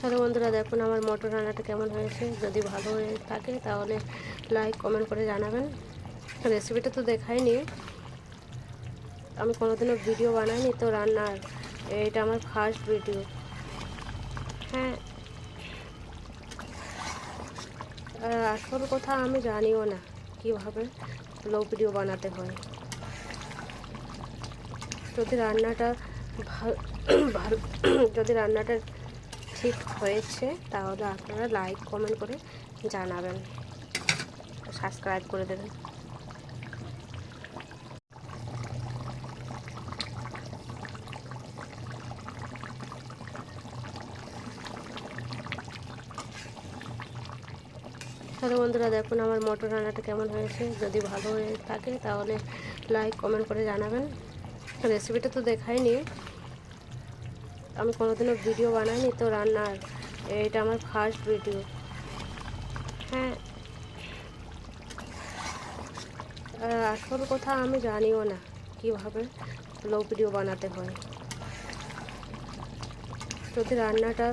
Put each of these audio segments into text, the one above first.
Hello বন্ধুরা, দেখুন আমার মটর রান্নাটা কেমন হয়েছে। যদি ভালো হয়ে থাকে তাহলে লাইক কমেন্ট করে জানাবেন। রেসিপিটা তো দেখাইনি, আমি কোনোদিনও ভিডিও বানাইনি তো রান্নার, এটা আমার ফার্স্ট ভিডিও। হ্যাঁ, আসল কথা আমি জানিও না কিভাবে ব্লগ ভিডিও বানাতে হয়। যদি রান্নাটা ভালো যদি রান্নাটা ঠিক হয়েছে তাহলে আপনারা লাইক কমেন্ট করে জানাবেন, সাবস্ক্রাইব করে দেবেন। হ্যালো বন্ধুরা, দেখুন আমার মটর রান্নাটা কেমন হয়েছে। যদি ভালো হয়ে থাকে তাহলে লাইক কমেন্ট করে জানাবেন। রেসিপিটা তো দেখাইনি, আমি কোনোদিনও ভিডিও বানাইনি তো রান্নার, এটা আমার ফার্স্ট ভিডিও। হ্যাঁ, আসল কথা আমি জানিও না কিভাবে ব্লগ ভিডিও বানাতে হয়। যদি রান্নাটা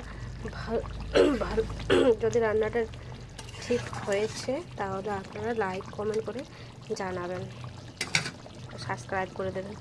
ভালো যদি রান্নাটা ঠিক হয়েছে তাহলে আপনারা লাইক কমেন্ট করে জানাবেন, সাবস্ক্রাইব করে দেবেন।